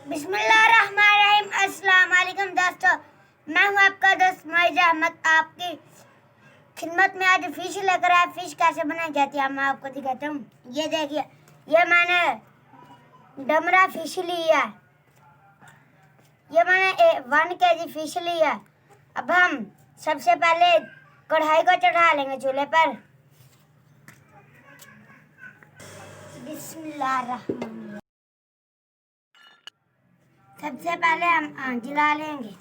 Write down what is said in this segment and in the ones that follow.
बिस्मिल्लाहिर्रहमानिर्रहीम। अस्सलाम वालेकुम दोस्तों, मैं हूं आपका दोस्त मोइज अहमद आपकी खिदमत में। आज फिश लेकर आया। फिश कैसे बनाई जाती है मैं आपको दिखाता हूँ। ये देखिए, ये मैंने डमरा फिश लिया है। ये मैंने 1 kg फिश लिया है। अब हम सबसे पहले कढ़ाई को चढ़ा लेंगे चूल्हे पर। बिस्मिल्लाहिर्रहमानिर्रहीम। सबसे पहले हम आग जला लेंगे।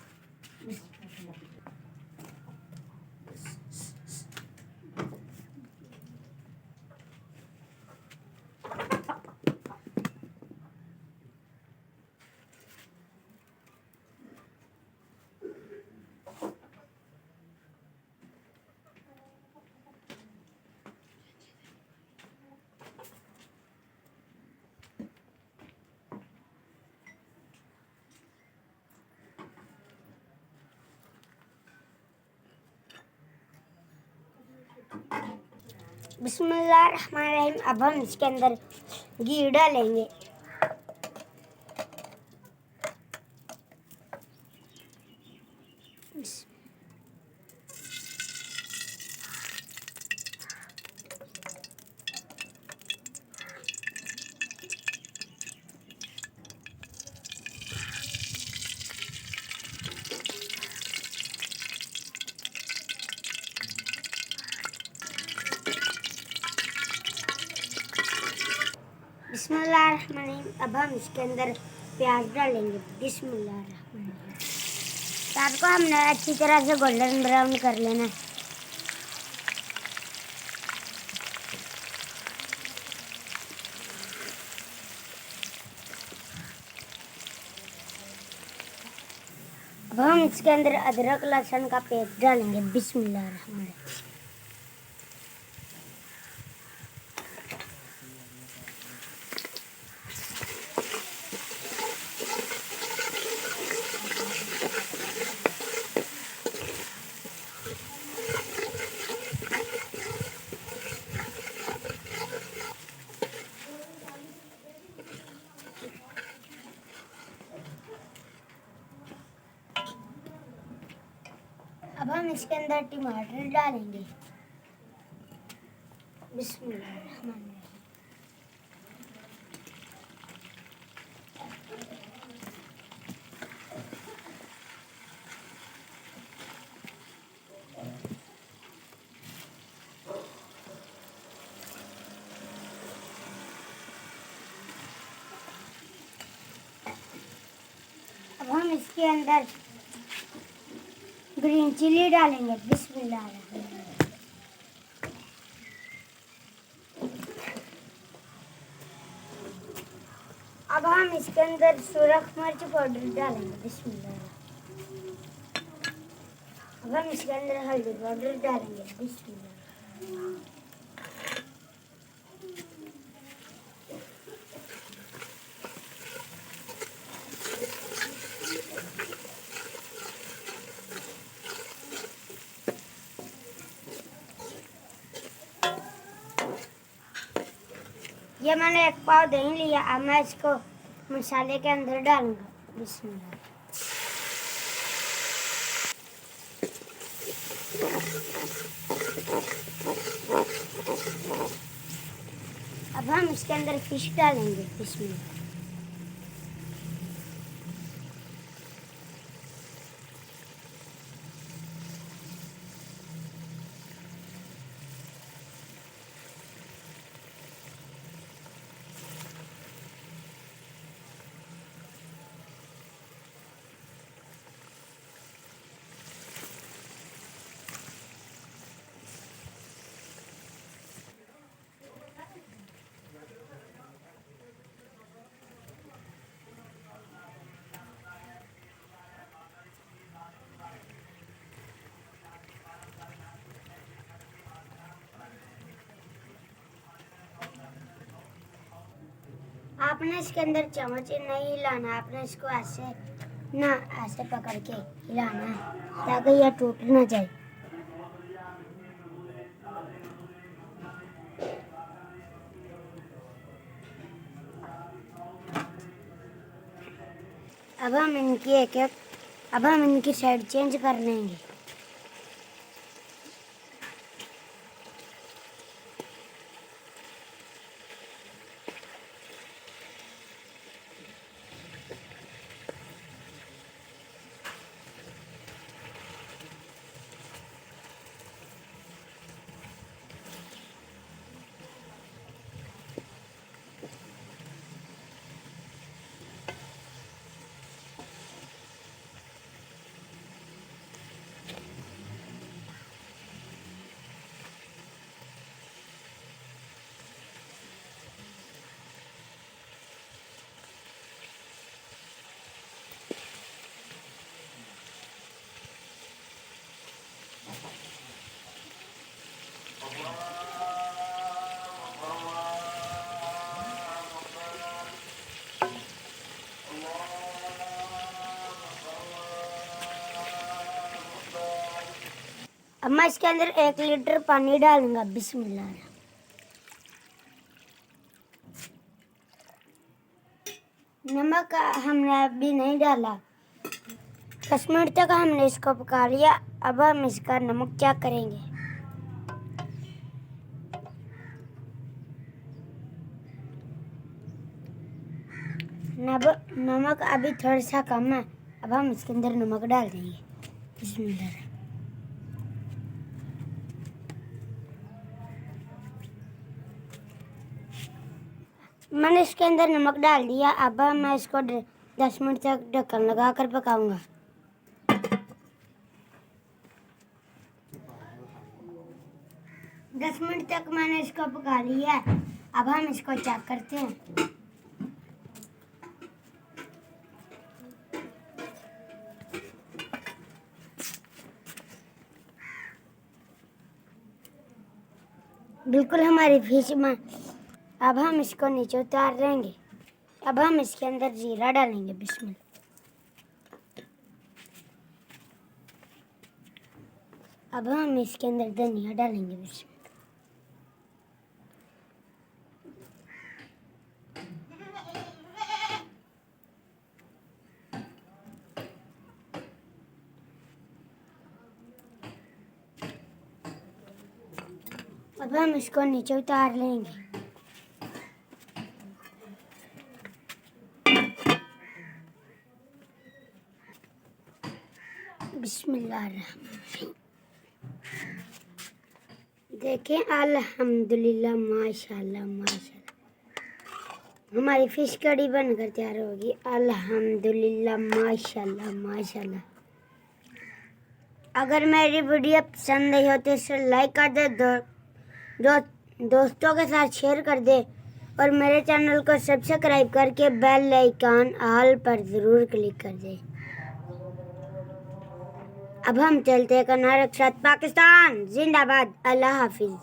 बिस्मिल्लाहिर्रहमानिर्रहीम। अब हम इसके अंदर घी डालेंगे। बिस्मिल्लाहिर्रहमानिर्रहीम। अब हम इसके अंदर प्याज डालेंगे। बिस्मिल्लाहिर्रहमानिर्रहीम। प्याज को हमने अच्छी तरह से गोल्डन ब्राउन कर लेना है। अब हम इसके अंदर अदरक लहसुन का पेस्ट डालेंगे। बिस्मिल्लाहिर्रहमानिर्रहीम। अब हम इसके अंदर टमाटर डालेंगे। बिस्मिल्लाहिर्रहमानिर्रहीम। अब हम इसके अंदर ग्रीन चिली डालेंगे। बिस्मिल्लाहिर्रहमानिर्रहीम। अब हम इसके अंदर सुरख मिर्च पाउडर डालेंगे। बिस्मिल्लाहिर्रहमानिर्रहीम। अब हम इसके अंदर हल्दी पाउडर डालेंगे। बिस्मिल्लाहिर्रहमानिर्रहीम। ये मैंने 1 पाव दही लिया। अब मैं इसको मसाले के अंदर डालूंगा। बिस्मिल्लाह। अब हम इसके अंदर फिश डालेंगे। बिस्मिल्लाह। आपने इसके अंदर चम्मच नहीं हिलाना, आपने इसको ऐसे ना ऐसे पकड़ के हिलाना है ताकि यह टूट ना जाए। अब हम इनकी साइड चेंज कर लेंगे। अब मैं इसके अंदर 1 लीटर पानी डालूंगा। बिस्मिल्लाह। नमक हमने अभी नहीं डाला। 10 मिनट तक हमने इसको पका लिया। अब हम इसका नमक चेक करेंगे। नमक अभी थोड़ा सा कम है। अब हम इसके अंदर नमक डाल देंगे। बिस्मिल्लाह। मैंने इसके अंदर नमक डाल दिया। अब मैं इसको 10 मिनट तक ढक्कन लगा कर पकाऊंगा। 10 मिनट तक मैंने इसको पका लिया है। अब हम इसको चेक करते हैं। बिल्कुल हमारी फिश में। अब हम इसको नीचे उतार लेंगे। अब हम इसके अंदर जीरा डालेंगे। बिस्मिल्लाह। अब हम इसके अंदर धनिया डालेंगे। बिस्मिल्लाह। अब हम इसको नीचे उतार लेंगे। बिस्मिल्लाहिर्रहमानिर्रहीम। देखें, अल्हम्दुलिल्लाह, माशाल्लाह माशाल्लाह हमारी फिश कड़ी बनकर तैयार होगी। अल्हम्दुलिल्लाह, माशाल्लाह माशाल्लाह। अगर मेरी वीडियो पसंद नहीं हो तो इसे लाइक कर दे, दोस्तों के साथ शेयर कर दे और मेरे चैनल को सब्सक्राइब करके बेल आइकन ऑल पर ज़रूर क्लिक कर दे। अब हम चलते हैं कर्नाटक साथ। पाकिस्तान जिंदाबाद। अल्लाह हाफिज।